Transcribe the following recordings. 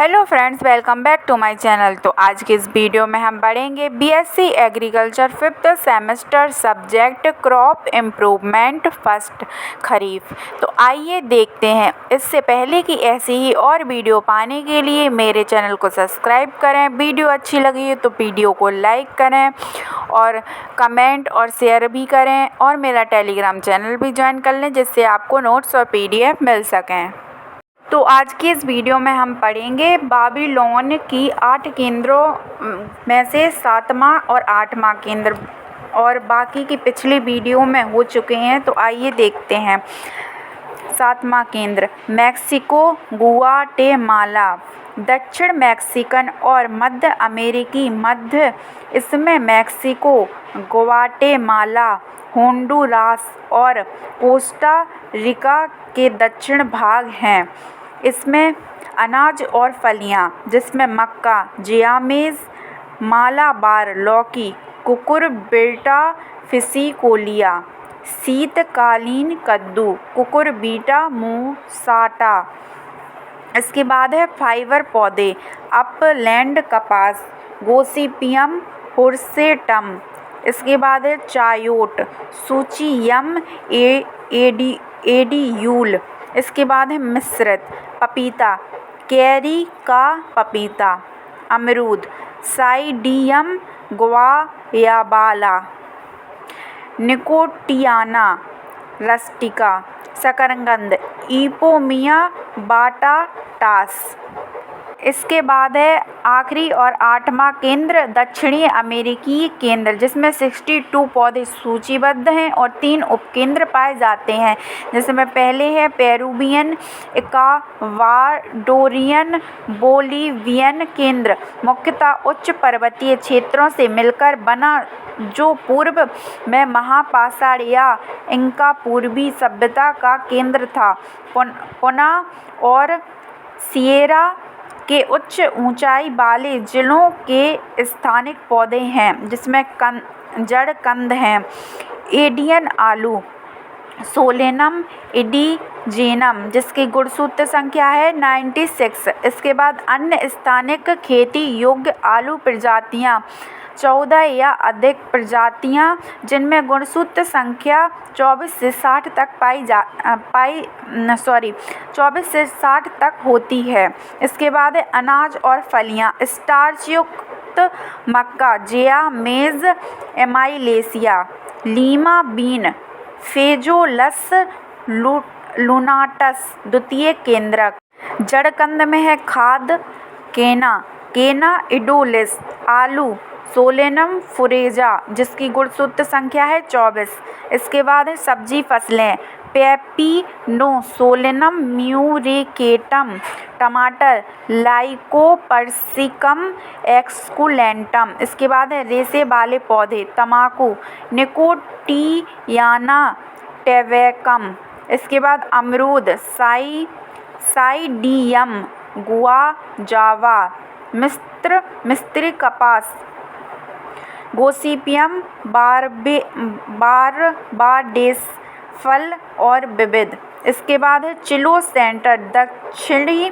Hello friends, welcome back to my channel. तो आज के इस वीडियो में हम पढ़ेंगे BSc agriculture 5th semester subject crop improvement first kharif. तो आइए देखते हैं। इससे पहले कि ऐसी ही और वीडियो पाने के लिए मेरे चैनल को सब्सक्राइब करें। वीडियो अच्छी लगी तो वीडियो को लाइक करें और कमेंट और शेयर भी करें, और मेरा टेलीग्राम चैनल भी ज्वाइन कर लें जिससे आपको नोट्स और पीडीएफ मिल सकें। तो आज की इस वीडियो में हम पढ़ेंगे बाबिलोन की 8 केंद्रों में से 7वां और 8वां केंद्र, और बाकी की पिछली वीडियो में हो चुके हैं। तो आइए देखते हैं। 7वां केंद्र मैक्सिको गुआटेमाला, दक्षिण मैक्सिकन और मध्य अमेरिकी मध्य, इसमें मैक्सिको, गुआटेमाला, होंडुरास और कोस्टा रिका के दक्षिण भाग हैं। इसमें अनाज और फलियां, जिसमें मक्का, जियामेज, मालाबार लौकी, कुकुरबिटा फिसिकोलिया, शीतकालीन कद्दू, कुकुरबिटा मूसाटा। इसके बाद है फाइबर पौधे, अपलैंड कपास, गोसिपियम हुर्सेटम। इसके बाद है चायोट, सूचियम एडियूल। इसके बाद है मिश्रित पपीता, कैरी का पपीता, अमरूद, साइडियम ग्वायाबाला, निकोटियाना रस्टिका, शकरकंद, इपोमिया बाटाटास। इसके बाद है आखिरी और 8वां केंद्र दक्षिणी अमेरिकी केंद्र, जिसमें 62 पौधे सूचीबद्ध हैं और 3 उपकेंद्र पाए जाते हैं। जिसमें पहले है पेरुवियन, इक्वाडोरियन, बोलिवियन केंद्र, मुख्यतः उच्च पर्वतीय क्षेत्रों से मिलकर बना, जो पूर्व में महापाषाण या इंका पूर्वी सभ्यता का केंद्र था। पुना और सिएरा के उच्च ऊंचाई वाले जिलों के स्थानिक पौधे हैं, जिसमें जड़ कंद हैं। एडियन आलू, सोलेनम इंडिजेनम, जिसकी गुणसूत्र संख्या है 96। इसके बाद अन्य स्थानिक खेती योग्य आलू प्रजातियां 14 या अधिक प्रजातियां, जिनमें गुणसूत्र संख्या 24 से 60 तक 24 से 60 तक होती है। इसके बाद है अनाज और फलियां, स्टार्च युक्त मक्का, जिया मेज, एमाइलेसिया, लीमा बीन, फेजोलस लुनाटस द्वितीय केंद्रक। जड़कंद में है खाद, केना इडोलिस, आलू, सोलेनम फुरेजा, जिसकी गुणसूत्र संख्या है 24। इसके बाद है सब्जी फसलें, पेपिनोसोलेनम म्यूरिकेटम, टमाटर, लाइकोपर्सिकम एक्सकुलेंटम। इसके बाद है रेशे वाले पौधे, तम्बाकू, निकोटियाना टेबेकम। इसके बाद अमरूद, साइडियम गुआजावा, मिस्र कपास, गोसिपियम बारबाडेस, फल और विविध। इसके बाद है चिलो सेंटर, दक्षिणी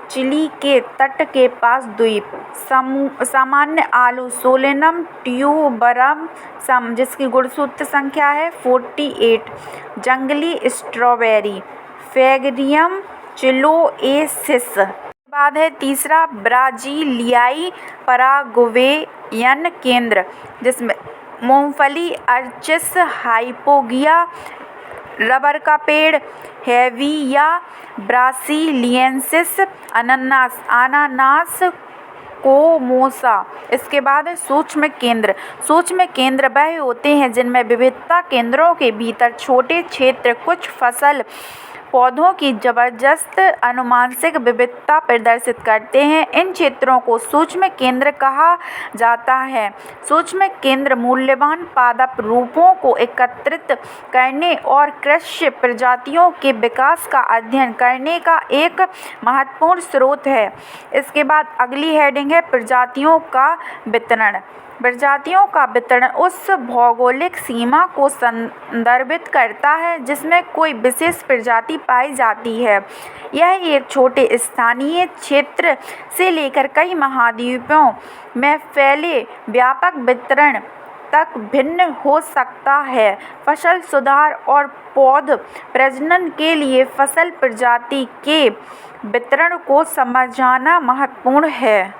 चिली के तट के पास द्वीप, सामान्य आलू, सोलेनम ट्यूबरम सम, जिसकी गुणसूत्र संख्या है 48। जंगली स्ट्रॉबेरी, फेगरियम चिलोएसिस। बाद है तीसरा ब्राजीलियाई पराग्वेयन केंद्र, जिसमें मूंगफली, अर्चिस हाइपोगिया, रबर का पेड़, हेविया ब्रासिलियंसिस, अनानास कोमोसा। इसके बाद है सूक्ष्म केंद्र वह होते हैं जिनमें विविधता केंद्रों के भीतर छोटे क्षेत्र कुछ फसल पौधों की जबरदस्त आनुवंशिक विविधता प्रदर्शित करते हैं। इन क्षेत्रों को सूक्ष्म केंद्र कहा जाता है। सूक्ष्म केंद्र मूल्यवान पादप रूपों को एकत्रित करने और कृषि प्रजातियों के विकास का अध्ययन करने का एक महत्वपूर्ण स्रोत है। इसके बाद अगली हेडिंग है प्रजातियों का वितरण। प्रजातियों का वितरण उस भौगोलिक सीमा को संदर्भित करता है जिसमें कोई विशेष प्रजाति पाई जाती है। यह एक छोटे स्थानीय क्षेत्र से लेकर कई महाद्वीपों में फैले व्यापक वितरण तक भिन्न हो सकता है। फसल सुधार और पौध प्रजनन के लिए फसल प्रजाति के वितरण को समझना महत्वपूर्ण है,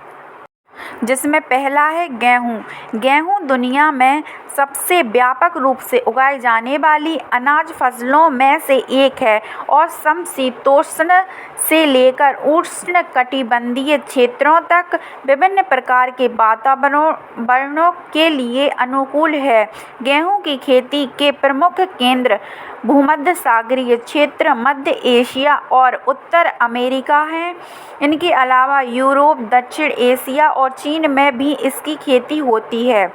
जिसमें पहला है गेहूँ। गेहूँ दुनिया में सबसे व्यापक रूप से उगाई जाने वाली अनाज फसलों में से एक है और समशीतोष्ण से लेकर उष्णकटिबंधीय क्षेत्रों तक विभिन्न प्रकार के वातावरणों के लिए अनुकूल है। गेहूँ की खेती के प्रमुख केंद्र भूमध्य सागरीय क्षेत्र, मध्य एशिया और उत्तर अमेरिका हैं। इनके अलावा यूरोप, दक्षिण एशिया और चीन में भी इसकी खेती होती है।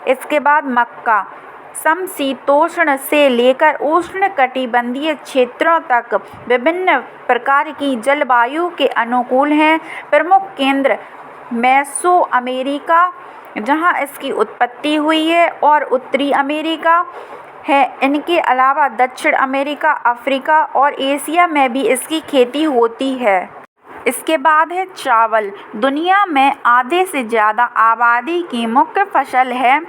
इसके बाद मक्का समशीतोष्ण से लेकर उष्णकटिबंधीय क्षेत्रों तक विभिन्न प्रकार की जलवायु के अनुकूल हैं। प्रमुख केंद्र मेसो अमेरिका, जहां इसकी उत्पत्ति हुई है, और उत्तरी अमेरिका है। इनके अलावा दक्षिण अमेरिका, अफ्रीका और एशिया में भी इसकी खेती होती है। इसके बाद है चावल। दुनिया में आधे से ज़्यादा आबादी की मुख्य फसल है।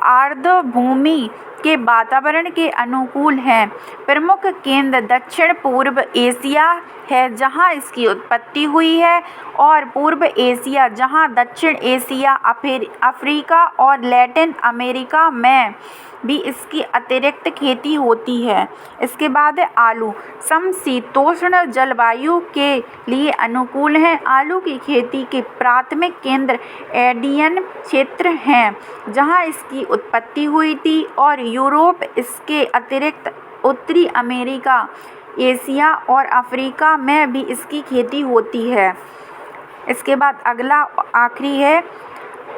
आर्द्रभूमि के वातावरण के अनुकूल है। प्रमुख केंद्र दक्षिण पूर्व एशिया है, जहां इसकी उत्पत्ति हुई है, और पूर्व एशिया, जहां दक्षिण एशिया, अफ्रीका और लैटिन अमेरिका में भी इसकी अतिरिक्त खेती होती है। इसके बाद है आलू। समशीतोष्ण जलवायु के लिए अनुकूल है। आलू की खेती के प्राथमिक केंद्र एंडियन क्षेत्र हैं, जहां इसकी उत्पत्ति हुई थी, और यूरोप, इसके अतिरिक्त उत्तरी अमेरिका, एशिया और अफ्रीका में भी इसकी खेती होती है। इसके बाद अगला आखिरी है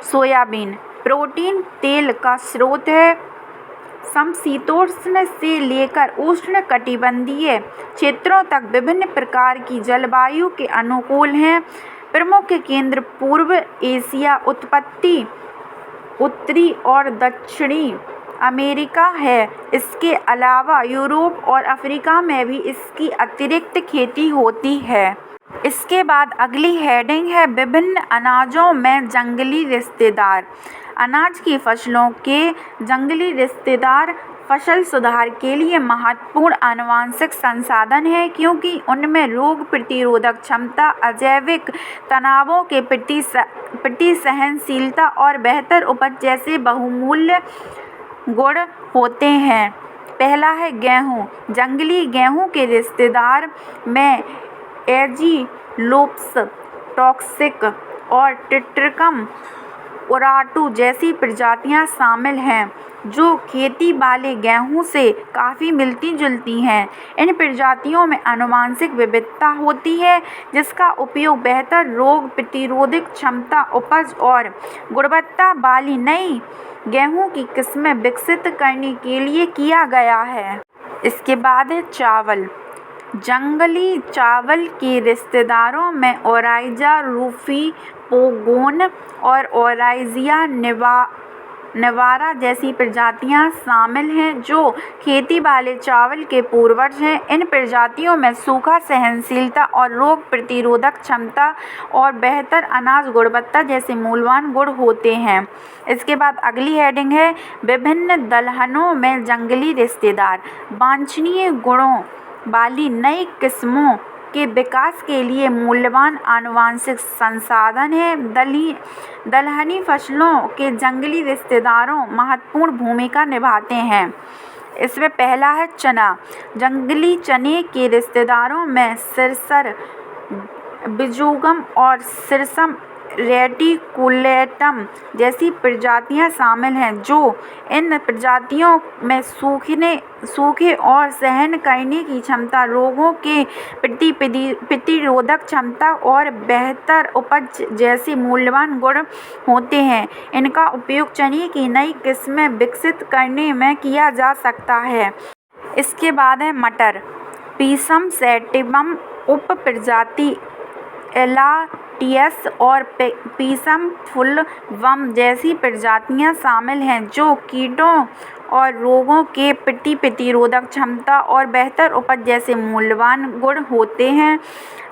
सोयाबीन। प्रोटीन तेल का स्रोत है। समशीतोष्ण से लेकर उष्णकटिबंधीय क्षेत्रों तक विभिन्न प्रकार की जलवायु के अनुकूल हैं। प्रमुख केंद्र पूर्व एशिया, उत्पत्ति उत्तरी और दक्षिणी अमेरिका है। इसके अलावा यूरोप और अफ्रीका में भी इसकी अतिरिक्त खेती होती है। इसके बाद अगली हेडिंग है विभिन्न अनाजों में जंगली रिश्तेदार। अनाज की फसलों के जंगली रिश्तेदार फसल सुधार के लिए महत्वपूर्ण आनुवंशिक संसाधन हैं, क्योंकि उनमें रोग प्रतिरोधक क्षमता, अजैविक तनावों के प्रति सहनशीलता और बेहतर उपज जैसे बहुमूल्य गुण होते हैं। पहला है गेहूँ। जंगली गेहूँ के रिश्तेदार में एजीलोप्स टॉक्सिक और ट्रिटिकम ओराटू जैसी प्रजातियां शामिल हैं, जो खेती वाले गेहूं से काफ़ी मिलती जुलती हैं। इन प्रजातियों में आनुवंशिक विविधता होती है, जिसका उपयोग बेहतर रोग प्रतिरोधक क्षमता, उपज और गुणवत्ता वाली नई गेहूं की किस्में विकसित करने के लिए किया गया है। इसके बाद है चावल। जंगली चावल के रिश्तेदारों में ओराइजा रूफी पोगोन और ओराइजिया निवारा जैसी प्रजातियां शामिल हैं, जो खेती वाले चावल के पूर्वज हैं। इन प्रजातियों में सूखा सहनशीलता और रोग प्रतिरोधक क्षमता और बेहतर अनाज गुणवत्ता जैसे मूल्यवान गुण होते हैं। इसके बाद अगली हेडिंग है विभिन्न दलहनों में जंगली रिश्तेदार। वांछनीय गुणों वाली नई किस्मों के विकास के लिए मूल्यवान आनुवंशिक संसाधन हैं। दलहनी फसलों के जंगली रिश्तेदारों महत्वपूर्ण भूमिका निभाते हैं। इसमें पहला है चना। जंगली चने के रिश्तेदारों में सिरसर, बिजुगम और सिरसम रेटिकुलेटम जैसी प्रजातियां शामिल हैं, जो इन प्रजातियों में सूखे और सहन करने की क्षमता, रोगों के प्रति प्रतिरोधक क्षमता और बेहतर उपज जैसे मूल्यवान गुण होते हैं। इनका उपयोग चने की नई किस्में विकसित करने में किया जा सकता है। इसके बाद है मटर। पीसम सैटिवम उप प्रजाति एलाटियस और पीसम फुलवम जैसी प्रजातियां शामिल हैं जो कीटों और रोगों के प्रति प्रतिरोधक क्षमता और बेहतर उपज जैसे मूल्यवान गुण होते हैं,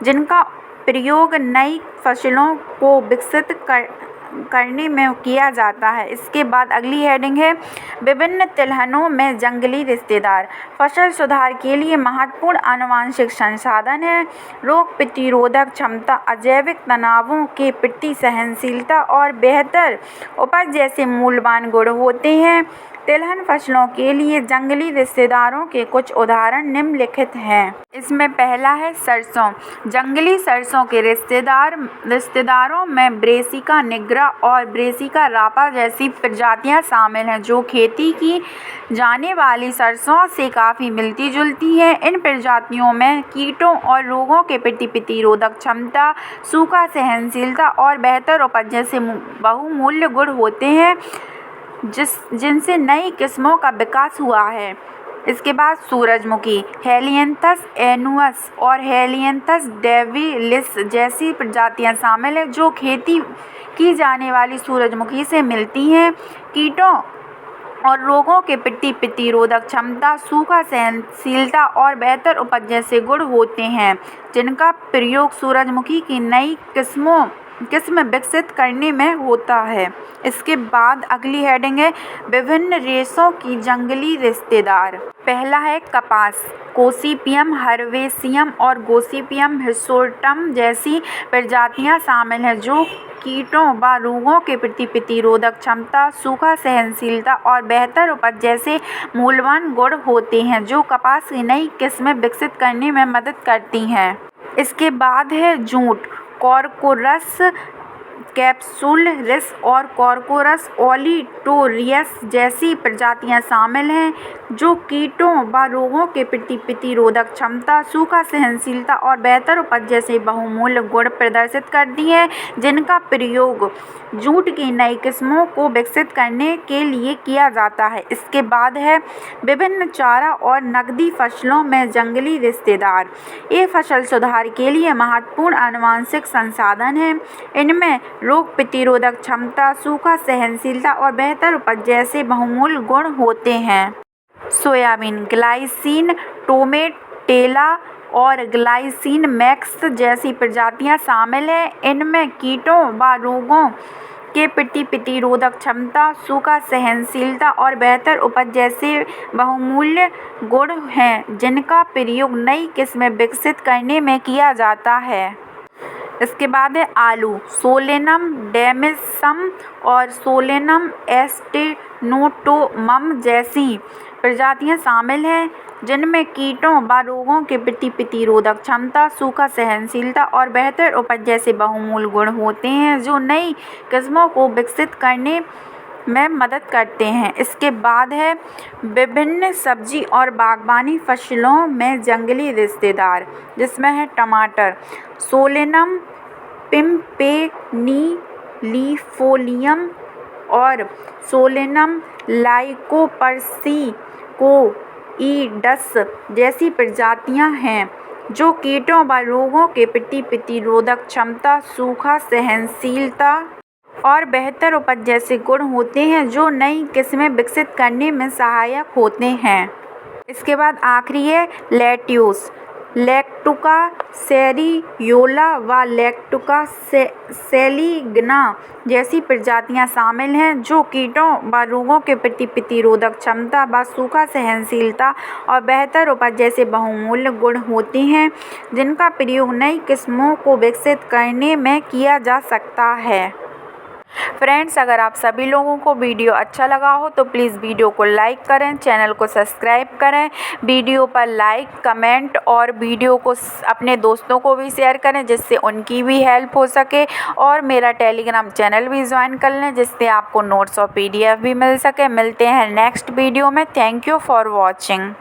जिनका प्रयोग नई फसलों को विकसित करने में किया जाता है। इसके बाद अगली हेडिंग है विभिन्न तिलहनों में जंगली रिश्तेदार। फसल सुधार के लिए महत्वपूर्ण आनुवंशिक संसाधन है। रोग प्रतिरोधक क्षमता, अजैविक तनावों के प्रति सहनशीलता और बेहतर उपज जैसे मूल्यवान गुण होते हैं। तिलहन फसलों के लिए जंगली रिश्तेदारों के कुछ उदाहरण निम्नलिखित हैं। इसमें पहला है सरसों। जंगली सरसों के रिश्तेदारों में ब्रेसिका निग्रा और ब्रेसिका रापा जैसी प्रजातियां शामिल हैं, जो खेती की जाने वाली सरसों से काफ़ी मिलती जुलती हैं। इन प्रजातियों में कीटों और रोगों के प्रति प्रतिरोधक क्षमता, सूखा सहनशीलता और बेहतर उपज जैसे बहुमूल्य गुण होते हैं, जिनसे नई किस्मों का विकास हुआ है। इसके बाद सूरजमुखी। हेलियंथस एनुअस और हेलियंथस डेविलिस जैसी प्रजातियां शामिल हैं, जो खेती की जाने वाली सूरजमुखी से मिलती हैं। कीटों और रोगों के प्रति प्रतिरोधक क्षमता, सूखा सहनशीलता और बेहतर उपज जैसे गुण होते हैं, जिनका प्रयोग सूरजमुखी की नई किस्म विकसित करने में होता है। इसके बाद अगली हेडिंग है विभिन्न रेशों की जंगली रिश्तेदार। पहला है कपास। गोसिपियम हर्बेसियम और गोसिपियम हिर्सुटम जैसी प्रजातियां शामिल हैं, जो कीटों व रोगों के प्रति प्रतिरोधक क्षमता, सूखा सहनशीलता और बेहतर उपज जैसे मूल्यवान गुण होते हैं, जो कपास की नई किस्में विकसित करने में मदद करती हैं। इसके बाद है जूट। कॉर्कोरस कैप्सुलरिस और कॉर्कोरस ओलिटोरियस जैसी प्रजातियां शामिल हैं, जो कीटों व रोगों के प्रति प्रतिरोधक क्षमता, सूखा सहनशीलता और बेहतर उपज जैसे बहुमूल्य गुण प्रदर्शित करती हैं, जिनका प्रयोग जूट की नई किस्मों को विकसित करने के लिए किया जाता है। इसके बाद है विभिन्न चारा और नकदी फसलों में जंगली रिश्तेदार। ये फसल सुधार के लिए महत्वपूर्ण आनुवंशिक संसाधन हैं। इनमें रोग प्रतिरोधक क्षमता, सूखा सहनशीलता और बेहतर उपज जैसे बहुमूल्य गुण होते हैं। सोयाबीन। ग्लाइसिन टोमेटेला और ग्लाइसिन मैक्स जैसी प्रजातियां शामिल हैं। इनमें कीटों व रोगों के प्रति प्रतिरोधक क्षमता, सूखा सहनशीलता और बेहतर उपज जैसे बहुमूल्य गुण हैं, जिनका प्रयोग नई किस्में विकसित करने में किया जाता है। इसके बाद है आलू। सोलेनम डेमिसम और सोलेनम एस्टेनोटोमम जैसी प्रजातियां शामिल हैं, जिनमें कीटों व रोगों के प्रति प्रतिरोधक क्षमता, सूखा सहनशीलता और बेहतर उपज जैसे बहुमूल्य गुण होते हैं, जो नई किस्मों को विकसित करने में मदद करते हैं। इसके बाद है विभिन्न सब्जी और बागवानी फसलों में जंगली रिश्तेदार, जिसमें है टमाटर। सोलेनम पिम्पेनिलिफोलियम और सोलेनम लाइकोपर्सिकोइडस जैसी प्रजातियां हैं, जो कीटों व रोगों के प्रति प्रतिरोधक क्षमता, सूखा सहनशीलता और बेहतर उपज जैसे गुण होते हैं, जो नई किस्में विकसित करने में सहायक होते हैं। इसके बाद आखिरी है लेट्यूस। लैक्टुका सेरियोला व लैक्टुका सेलिग्ना जैसी प्रजातियां शामिल हैं, जो कीटों व रोगों के प्रति प्रतिरोधक क्षमता व सूखा सहनशीलता और बेहतर उपज जैसे बहुमूल्य गुण होते हैं, जिनका प्रयोग नई किस्मों को विकसित करने में किया जा सकता है। फ्रेंड्स, अगर आप सभी लोगों को वीडियो अच्छा लगा हो तो प्लीज़ वीडियो को लाइक करें, चैनल को सब्सक्राइब करें, वीडियो पर लाइक, कमेंट और वीडियो को अपने दोस्तों को भी शेयर करें, जिससे उनकी भी हेल्प हो सके, और मेरा टेलीग्राम चैनल भी ज्वाइन कर लें, जिससे आपको नोट्स और PDF भी मिल सके। मिलते हैं नेक्स्ट वीडियो में। Thank you for watching.